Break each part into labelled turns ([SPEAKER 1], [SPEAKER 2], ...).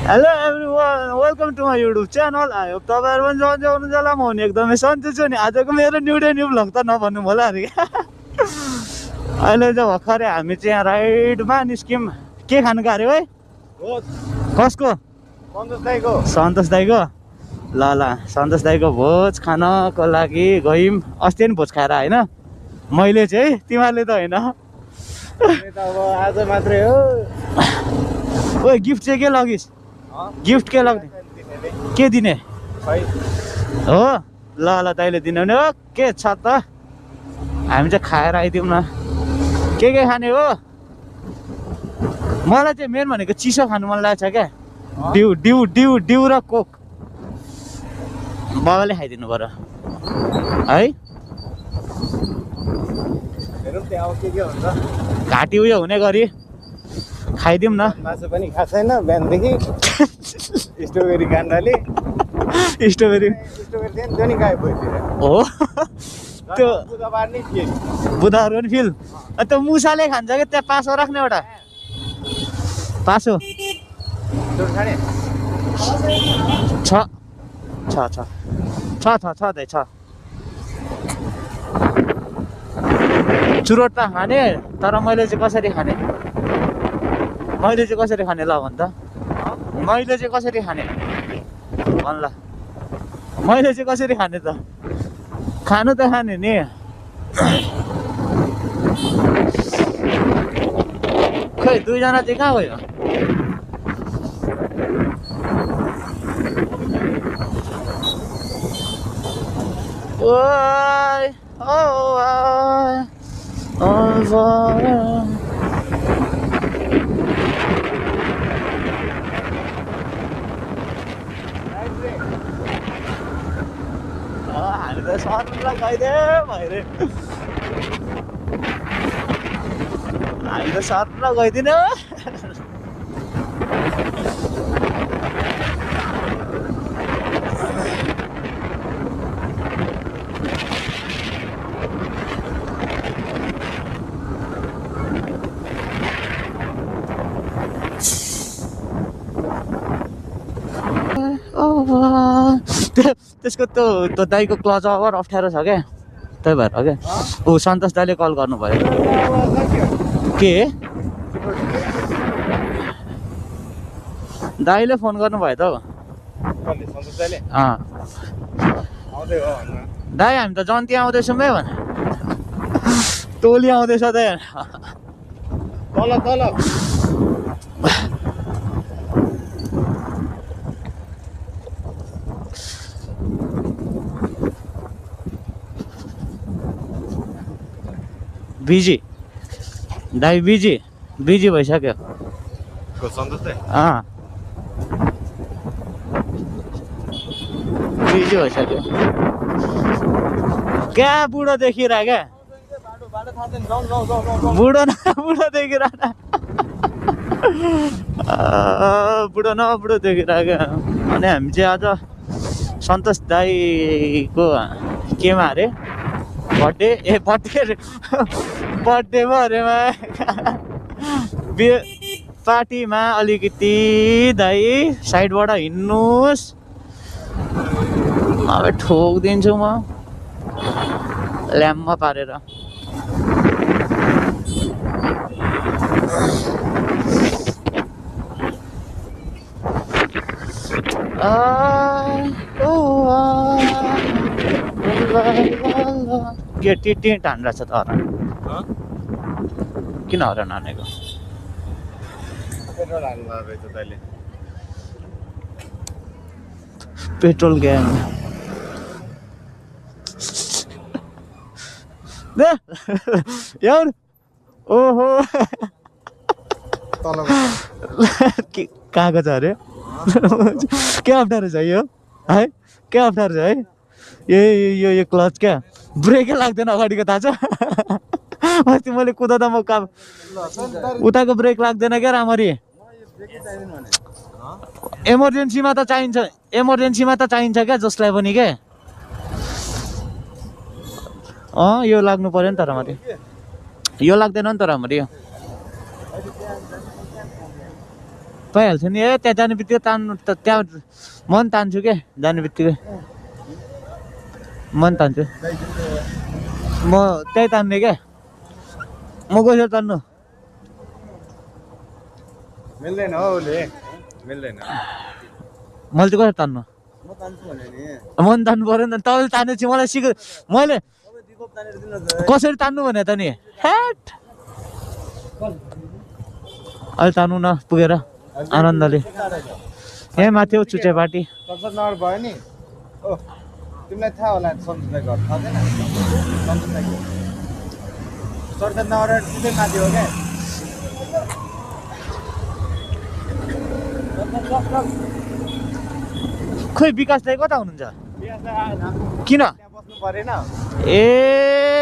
[SPEAKER 1] Hello everyone, welcome to my YouTube channel. I hope तपाईँहरू पनि सन्चै हुनुहुन्छ होला। म पनि एकदमै सन्चै छु नि। आजको मेरो न्यु डे न्यु भ्लग त नभन्नु होला अरे। अहिले चाहिँ भर्खरै हामी चाहिँ यहाँ राइडमा निस्क्यौँ। के खानु गयो अरे है? कसको? सन्तोष दाईको। ल ल, सन्तोष दाईको भोज खानको लागि गयौँ। अस्ति पनि भोज खाएर होइन मैले चाहिँ, तिमीहरूले त होइन।
[SPEAKER 2] आज मात्रै हो।
[SPEAKER 1] ओ गिफ्ट चाहिँ के लगिस्? गिफ्ट के लग्ने? के दिने हो? ल ल, तैँले दिने भने हो। के छ त? हामी चाहिँ खाएर आइदिउँ न। के खाने हो? मलाई चाहिँ मेन भनेको चिसो खानु मन लागेको छ क्या। डिउ डिउ डिउ डिउ र कोक बाबाले खाइदिनु पर्यो है। घाँटी उयो हुने गरी खाइदिउँ न।
[SPEAKER 2] मासु पनि खाएको छैन बिहानदेखि। स्ट्रबेरी काण्डले
[SPEAKER 1] स्ट्रबेरी
[SPEAKER 2] थियो नि गाई भइतिर
[SPEAKER 1] हो त्यो।
[SPEAKER 2] बुधबार नै थिएन।
[SPEAKER 1] बुधबार पनि फिल त्यो मुसाले खान्छ कि त्यहाँ पासो राख्ने एउटा पासो छ छ छ छ छ छ दाइ छ। चुरोट त खाने, तर मैले चाहिँ कसरी खाने? मैले चाहिँ कसरी खाने ल भन् त? मैले चाहिँ कसरी खाने भन् ल? मैले चाहिँ कसरी खाने त? खानु त खाने नि। खै दुईजना चाहिँ कहाँ गयो? ओइ हामी त सरलाई गइदिउँ भइरे। हामी त सरलाई गइदिनु। त्यसको त्यो दाईको क्लच ओभर अप्ठ्यारो छ क्या, त्यही भएर हो क्या। ऊ सन्तोष दाईले कल गर्नुभयो। के दाईले फोन गर्नुभयो त? दाई हामी त जन्ती आउँदैछौँ है भने टोली आउँदैछ त।
[SPEAKER 2] तल तल
[SPEAKER 1] बिजी दाई, बिजी भइसक्यो। बिजी भइसक्यो क्या? बुढो देखिरह क्या? बुढो देखिरह बुढो देखिरह क्या। अनि हामी चाहिँ आज सन्तोष दाईको केमा अरे बर्थडे बर्थडेमा अरेमा पार्टीमा अलिकति दाई साइडबाट हिँड्नुहोस्, अब ठोकिदिन्छु म ल्याम्पमा पारेर। के टिटी हान्दा छ त हरान? किन हरान हानेको? पेट्रोल ग्याङ यार। ओहो कहाँको छ अरे? के अप्ठ्यारो छ यो है? के अप्ठ्यारो छ है? यो क्लच क्या? ब्रेकै लाग्दैन अगाडिको, थाहा छ? अस्ति मैले कुदाउँदा म उताको ब्रेक लाग्दैन क्या राम्ररी। इमर्जेन्सीमा त चाहिन्छ क्या जसलाई पनि क्या। यो लाग्नु पर्यो नि त राम्ररी, यो लाग्दैन नि त राम्ररी। पाइहाल्छ नि ए त्यहाँ जाने बित्तिकै तान्नु त त्यहाँ मन तान्छु क्या जाने बित्तिकै मन तान्छु म त्यही तान्ने क्या म कसरी तान्नु
[SPEAKER 2] मिल्दैन हौ उसले मिल्दैन
[SPEAKER 1] मैले चाहिँ कसरी तान्नु
[SPEAKER 2] म तान्छु भने नि
[SPEAKER 1] मन तान्नु पऱ्यो नि त तपाईँले तान्नु चाहिँ मलाई मैले
[SPEAKER 2] दिगो तानेर दिनु
[SPEAKER 1] कसरी तान्नु भने त नि ह्याट अहिले तान्नु न पुगेर आनन्दले यहीँ माथि हो चुचेपाटी
[SPEAKER 2] संसद नगर भयो नि ओ तिमीलाई थाहा होला संसद घर थाहा छैन संसद नगर सिधै माथि हो क्या
[SPEAKER 1] खोइ विकास दाइ कता हुनुहुन्छ किन
[SPEAKER 2] त्यहाँ बस्नु परेन
[SPEAKER 1] ए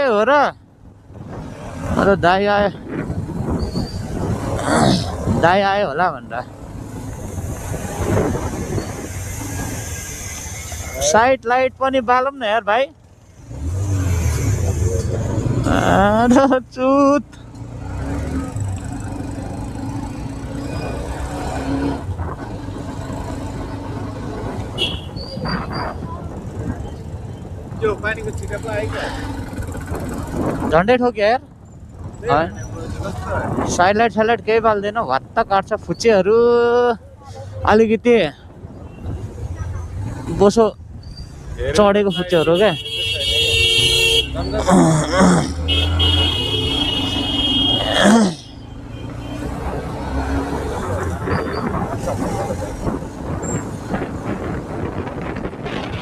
[SPEAKER 1] हो र दाइ आयो होला भनेर साइड लाइट पनि बालौँ न यार भाइ चुत
[SPEAKER 2] त्यो पानीको छिटा पो आयो क्या
[SPEAKER 1] झन्डै ठोक्यो यार साइड लाइट केही बाल्दैन भत्त काट्छ फुच्चेहरू अलिकति बोसो चढेको फुच्चेहरू क्या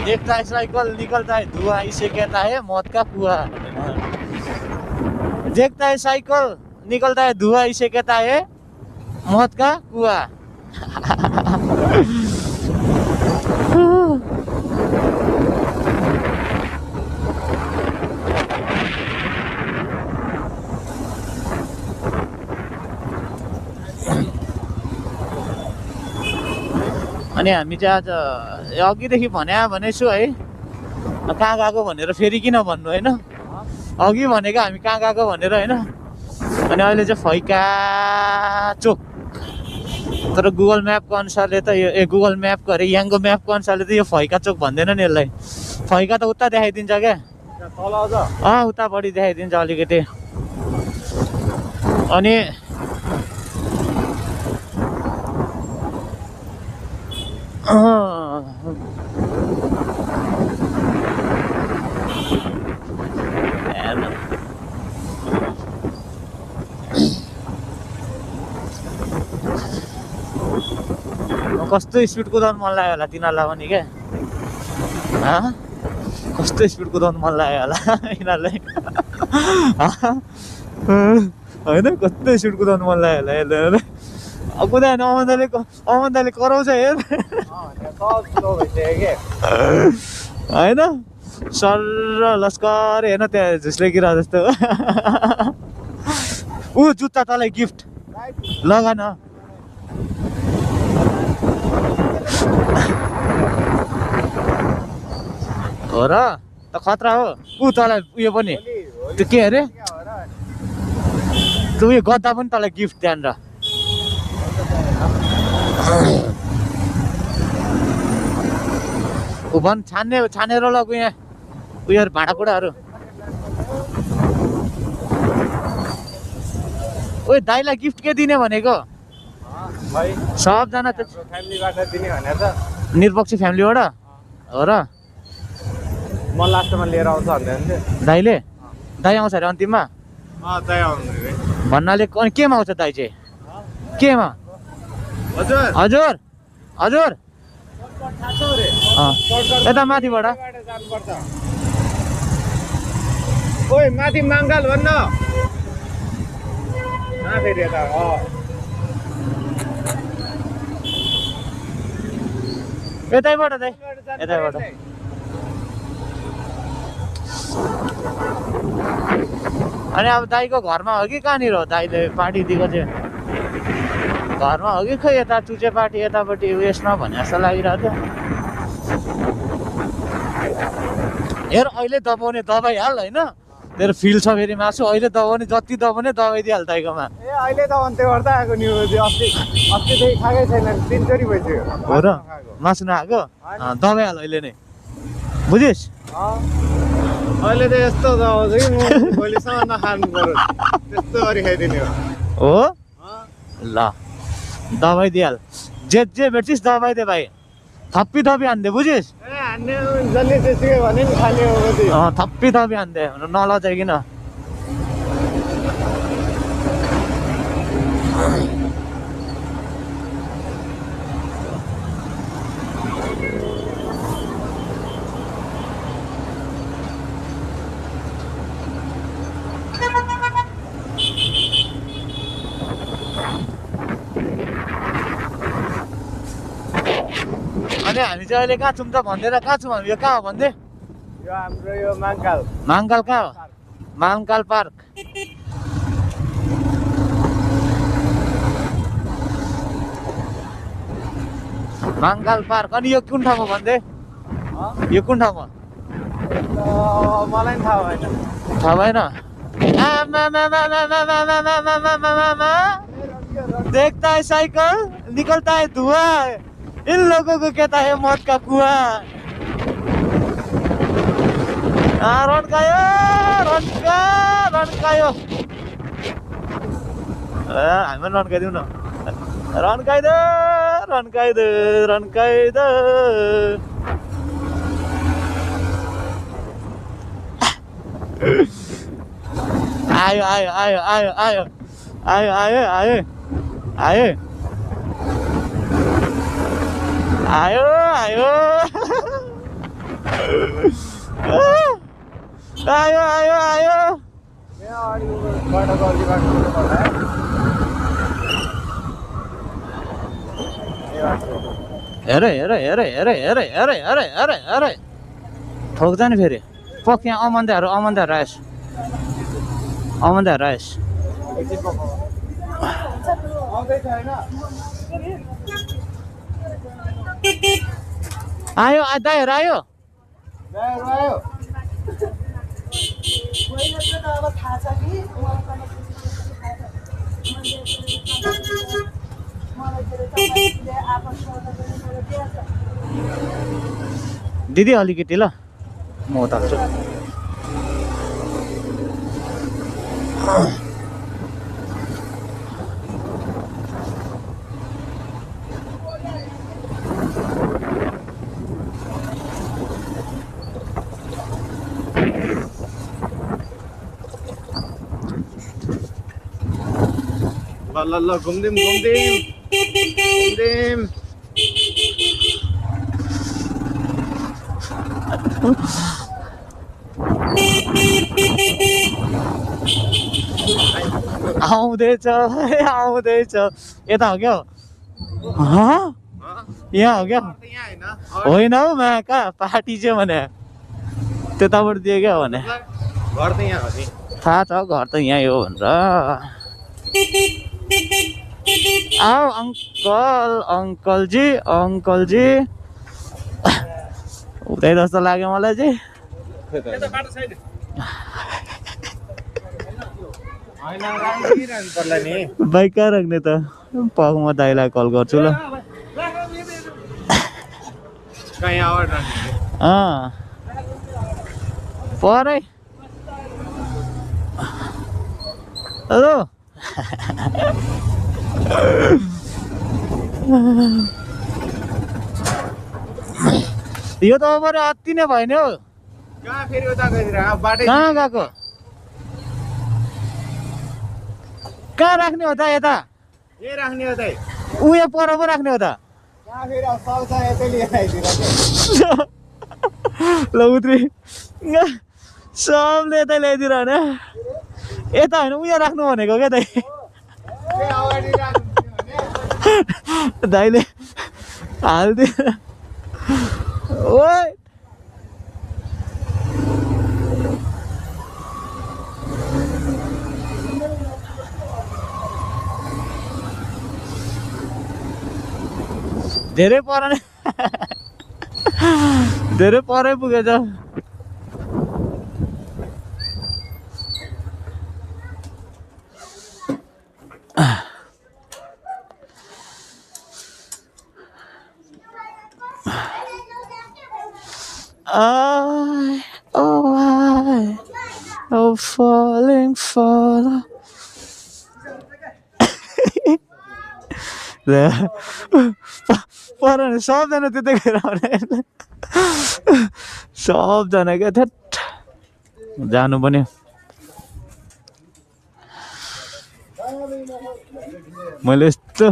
[SPEAKER 1] देखता है साइकिल निकलता है धुआं इसे कहता है मौत का कुआं देखता है साइकिल निकलता है धुआं इसे कहता है मौत का कुआं अनि हामी चाहिँ आज अघिदेखि भनेछु है कहाँ गएको भनेर फेरि किन भन्नु होइन अघि भनेको हामी कहाँ गएको भनेर होइन अनि अहिले चाहिँ फैका चोक तर गुगल म्यापको अनुसारले त यो गुगल म्यापको अरे याङको म्यापको अनुसारले त यो फैका चोक भन्दैन नि यसलाई फैका त उता देखाइदिन्छ क्या
[SPEAKER 2] तल अझ
[SPEAKER 1] उतापट्टि देखाइदिन्छ अलिकति अनि कस्तो स्पिड कुदाउनु मन लाग्यो होला तिनीहरूलाई पनि क्या कस्तो स्पिड कुदाउनु मन लाग्यो होला यिनीहरूलाई होइन कस्तो स्पिड कुदाउनु मन लाग्यो होला यसले कुदायो भने अमन्दाले कराउँछ हेर होइन सर र लस्कर हेर्न त्यहाँ झुसले गिरा जस्तो ऊ जुत्ता तँलाई गिफ्ट लगा न हो र त खतरा हो ऊ तँलाई उयो पनि त्यो के अरे त्यो उयो गद्दा पनि तँलाई गिफ्ट त्यहाँनिर ऊ भन् छानेर लगु यहाँ उयोहरू भाँडाकुँडाहरू ओ दाइलाई गिफ्ट के दिने भनेको सबजना त
[SPEAKER 2] फ्यामिलीबाट दिने भनेर त
[SPEAKER 1] निरपक्षी फ्यामिलीबाट हो र
[SPEAKER 2] म लास्टमा लिएर आउँछ भन्दै
[SPEAKER 1] दाइले दाइ आउँछ अरे अन्तिममा
[SPEAKER 2] दाइ आउनु रे
[SPEAKER 1] भन्नाले अनि केमा आउँछ दाइ चाहिँ केमा
[SPEAKER 2] हजुर
[SPEAKER 1] हजुर हजुर
[SPEAKER 2] थाहा रे
[SPEAKER 1] यता माथिबाट
[SPEAKER 2] जानुपर्छ ओइ माथि मङ्गल भन्न फेरि यता
[SPEAKER 1] यतैबाट दाइ यतैबाट अनि अब दाइको घरमा हो कि कहाँनिर हो दाइले पार्टी दिएको चाहिँ घरमा हो कि खै यता चुचे पार्टी यतापट्टि उयसमा भने जस्तो लागिरहेको थियो हेर अहिले दबाउने दबाई हाल होइन तेरो फिल छ फेरि मासु अहिले दबाउने जति दबाउने दबाइदिइहाल्छ ताइकोमा
[SPEAKER 2] ए अहिले त अन्त्य गर्दा आएको न्युज अस्तिदेखि खाएकै छैन 3 चोटि भइसक्यो
[SPEAKER 1] हो र मासु नखाएको दबाइहाल अहिले नै बुझिस्
[SPEAKER 2] अहिले त यस्तो दबाउँछ कि म भोलिसम्म नखानु पर्यो त्यस्तो गरी खाइदिने हो
[SPEAKER 1] हो ल दबाई दिइहाल जे भेट्छिस् दबाई दे भाइ थप्पी हान्दे बुझिस्
[SPEAKER 2] ए हान्ने जसले जेसुकै भने नि खाने हो कति
[SPEAKER 1] थप्पी हान्दे नलजाइकन अनि हामी चाहिँ अहिले कहाँ छौँ त भन्दैन कहाँ छौँ हामी यो कहाँ हो भन्दै
[SPEAKER 2] यो हाम्रो यो माङ्काल
[SPEAKER 1] कहाँ हो माङ्काल पार्क अनि यो कुन ठाउँमा भन्दै यो कुन ठाउँमा
[SPEAKER 2] मलाई पनि थाहा भएन
[SPEAKER 1] देखता है साइकिल निकलता है धुआं इन लोगों को कहता है मौत का कुआं रन्कायो हामी रन्काइदिउँ न रन्काइदो आयो हेर ठोक्छ नि फेरि पक यहाँ अमन्दाहरू आएछ आयो दाइहरू आयो दिदी अलिकति ल म उताल्छु
[SPEAKER 2] ल घुम्दिम
[SPEAKER 1] आउँदैछ यता हो क्या यहाँ हो क्या होइन हौ मा कहाँ पार्टी चाहिँ भने त्यताबाट दियो क्या भने
[SPEAKER 2] घर त यहाँ हो नि
[SPEAKER 1] थाहा छ घर त यहीँ हो भनेर आओ अङ्कलजी उतै जस्तो लाग्यो मलाई चाहिँ बाइक कहाँ राख्ने त पग म दाइलाई कल गर्छु ल परै हेलो यो त अब अति नै भयो नि हौ
[SPEAKER 2] कहाँ फेरि उता बाटै
[SPEAKER 1] कहाँ गएको कहाँ राख्ने हो त यता
[SPEAKER 2] ए राख्ने हो त
[SPEAKER 1] उयो पर पो राख्ने हो त
[SPEAKER 2] कहाँ फेरि साउसा यतै लिएर आइदिएर
[SPEAKER 1] ल उत्रि सबले यतै ल्याइदिएर होइन यता होइन उयो राख्नु भनेको क्या दाइ दाइले हालिदियो ओइ धेरै परै पुगेछ Oh, falling for love. पर सबजना त्यतिखेर सबजना क्या थेट जानु पनि मैले यस्तो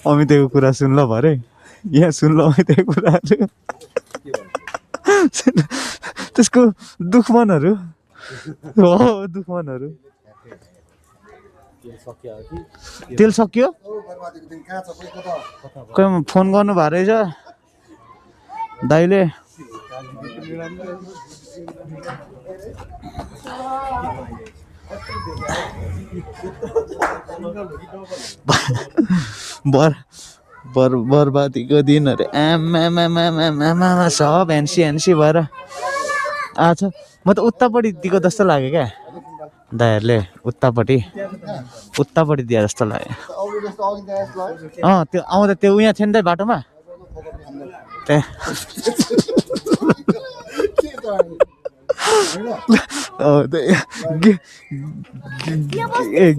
[SPEAKER 1] अमिताको कुरा सुन्ल भरे यहाँ सुन्ल अमिताको कुराहरू त्यसको दुश्मनहरू हो दुश्मनहरू तेल सक्यो खोइ फोन गर्नु भएको रहेछ दाइले बर्बादीको दिनहरू आमा सब ह्यान्सी भएर आछ म त उतापट्टि दिएको जस्तो लाग्यो क्या दाइहरूले उतापट्टि दिए जस्तो लाग्यो त्यो आउँदा त्यो उहाँ थियो नि त बाटोमा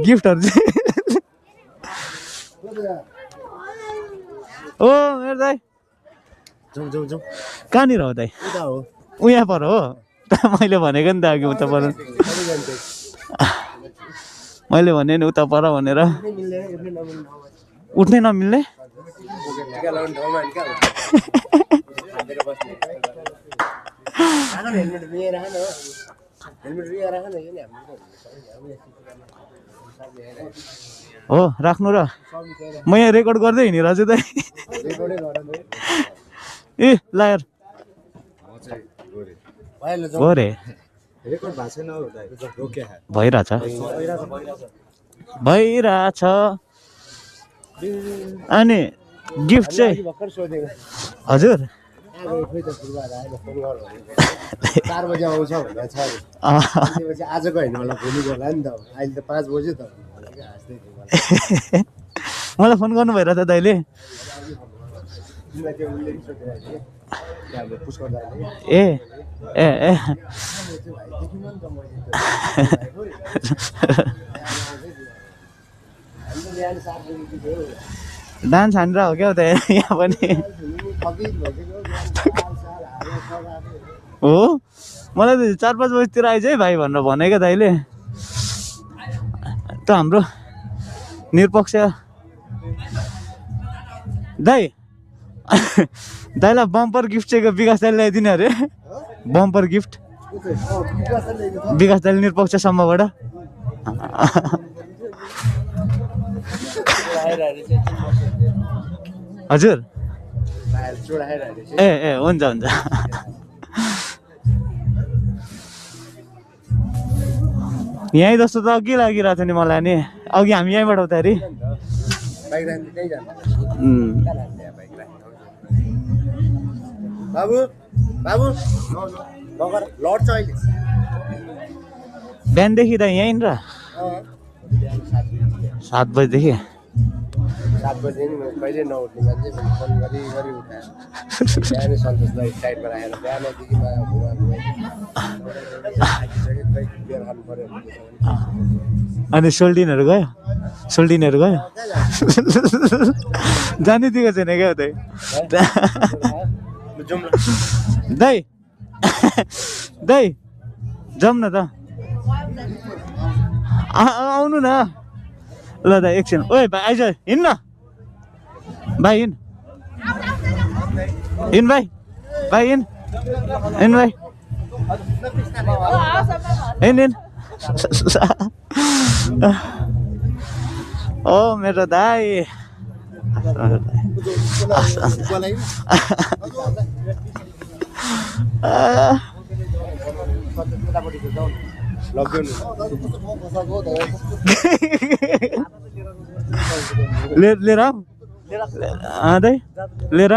[SPEAKER 1] गिफ्टहरू चाहिँ ओ मेरो दाइ कहाँनिर हो दाइ उहाँ पर हो मैले भनेको नि त अघि उता पर मैले भने नि उता पर भनेर उठ्नै नमिल्ने हो राख्नु र म यहाँ रेकर्ड गर्दै हिँडिरहेको छु त ए लायर हो रे भइरहेछ अनि गिफ्ट चाहिँ हजुर
[SPEAKER 2] 4 बजे आउँछ भनेर छ आजको हैन होला भोलि होला नि त अहिले त 5 बजे त
[SPEAKER 1] मलाई फोन गर्नु भइरहेछ दाइले ए ए ए डान्स हानेर हो क्या त यहाँ पनि हो मलाई त 4-5 बजीतिर आइज है भाइ भनेर भने क्या दाइले त हाम्रो निरपक्ष दाइ दाइलाई बम्पर गिफ्ट चाहिँ विकास दाइले ल्याइदिने अरे बम्पर गिफ्ट विकास दाइले निरपक्षसम्मबाट हजुर ए ए हुन्छ हुन्छ यहीँ जस्तो त अघि लागिरहेको थियो नि मलाई नि अघि हामी यहीँबाट उतारि
[SPEAKER 2] बाबु बाबु लड्छ अहिले
[SPEAKER 1] बिहानदेखि त यहीँ र 7 बजीदेखि
[SPEAKER 2] 7 बजे नि कहिले नउठ्ने मान्छे फोन गरी उठायो बिहानै सन्तोषलाई साइडमा राखेर बिहानदेखि
[SPEAKER 1] अनि सोल्डिनहरू गयो जानै दिएको छैन क्या दाइ दाइ दाइ जाउँ न त आउनु न ल दाइ एकछिन ओए भाइ आइज हिँड्न भाइ हिँड भाइ भाइ हिँड भाइ हिँड ओ मेरो दाइ लिएर दाइ लिएर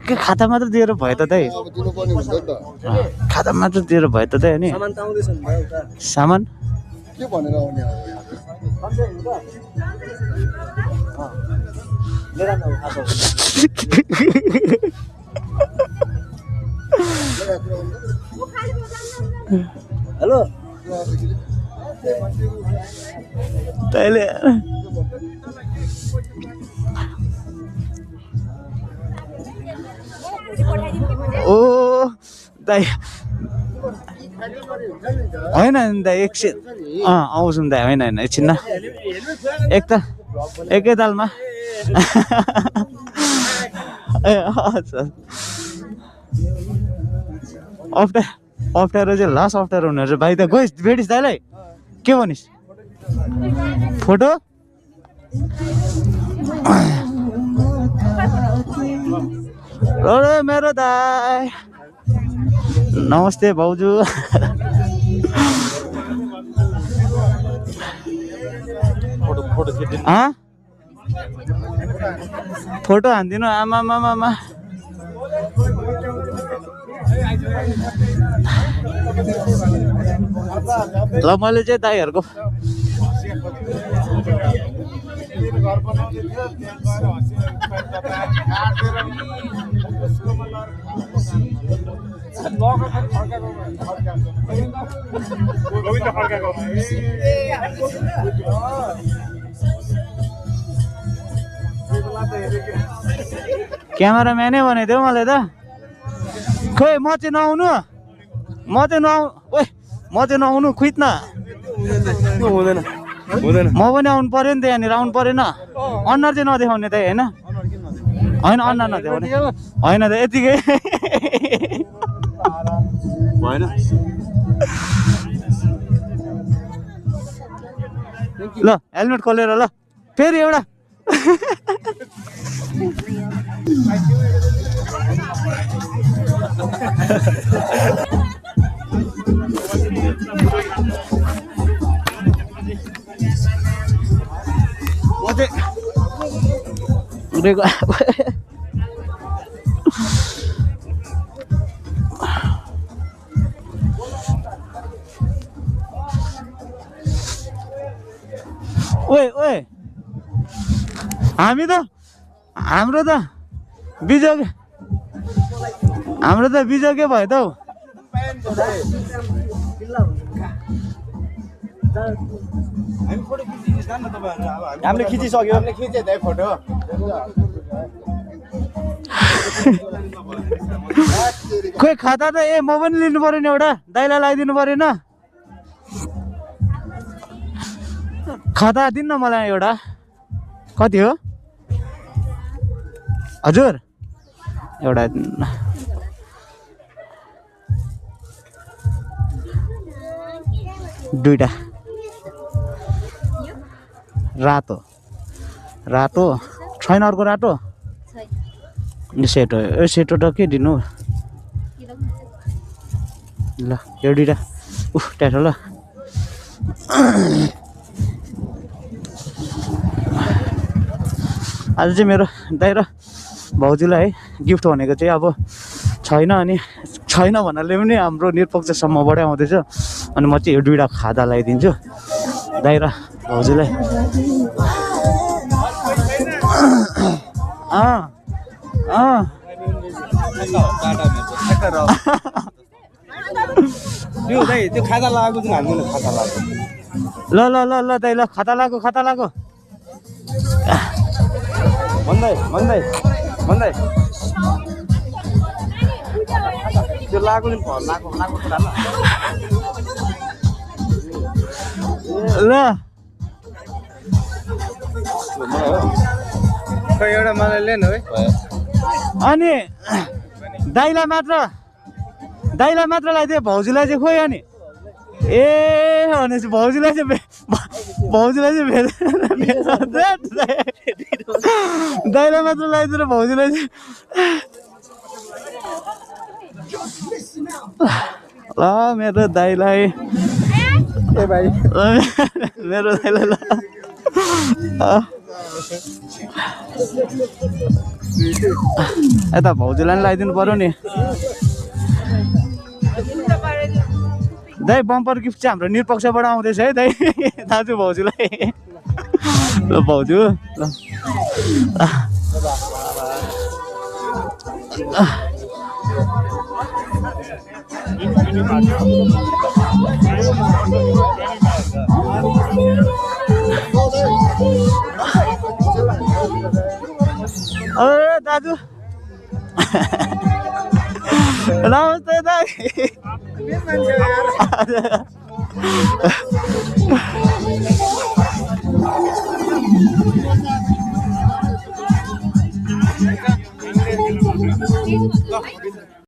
[SPEAKER 1] के खाता मात्र दिएर भयो त दाइ खाता मात्र दिएर भयो त दाइ अनि सामान
[SPEAKER 2] के भनेर आउने हेलो
[SPEAKER 1] तैँले ओ दाइ होइन नि दाइ एकछिन आउँछु नि दाइ होइन एकछिन न एकैतालमा ए हजुर अप्ठ्यारो चाहिँ लास्ट अप्ठ्यारो हुने रहेछ भाइ त गइस् भेटिस् दाइलाई के भनिस् फोटो अरे मेरो दाइ नमस्ते भाउजू फोटो हानिदिनु आमा ल मैले चाहिँ दाइहरूको क्यामेराम्यानै बनाइदियो मलाई त खोइ म चाहिँ नआउनु खुइट न
[SPEAKER 2] हुँदैन
[SPEAKER 1] म पनि आउनु पर्यो नि त यहाँनिर आउनु परेन अनुहार चाहिँ नदेखाउने त होइन अनुहार नदेखाउने होइन त यतिकै
[SPEAKER 2] भएन
[SPEAKER 1] ल हेलमेट खोलेर ल फेरि एउटा ओए हाम्रो त बिजोगे भयो त हौ
[SPEAKER 2] हामीले खिचिसक्यो खिचे दाइ फोटो
[SPEAKER 1] खोइ खाता त म पनि लिनु पर्यो नि एउटा दाइलाई लगाइदिनु परेन खाता दिनु न मलाई एउटा कति हो हजुर एउटा दुईटा रातो छैन अर्को रातो सेटो त के दिनु ल यो दुईटा ट्याटो ल आज चाहिँ मेरो दाइ र भाउजूलाई है गिफ्ट भनेको चाहिँ अब छैन अनि छैन भन्नाले पनि हाम्रो निष्पक्षसम्मबाटै आउँदैछ अनि म चाहिँ यो दुईवटा खादा लगाइदिन्छु दाइ र भाउजूलाई
[SPEAKER 2] त्यो खाता लगाएको चाहिँ हामीले खाता लगाएको
[SPEAKER 1] ल दाइ ल खाता लगाएको
[SPEAKER 2] भन्दै त्यो लाग्नु
[SPEAKER 1] ल
[SPEAKER 2] खै एउटा मलाई लिएन है
[SPEAKER 1] अनि दाइलाई मात्र लगाइदियो भाउजूलाई चाहिँ खोइ अनि ए भनेपछि भाउजूलाई चाहिँ दाइलाई मात्र लगाइदिएर भाउजूलाई चाहिँ ल मेरो दाइलाई
[SPEAKER 2] ए भाइ
[SPEAKER 1] मेरो दाइलाई ल यता भाउजूलाई पनि लगाइदिनु पर्यो नि दाइ बम्पर गिफ्ट चाहिँ हाम्रो निष्पक्षबाट आउँदैछ है दाइ दाजु भाउजूलाई ल भाउजू ल अरे दाजु नमस्ते दाइ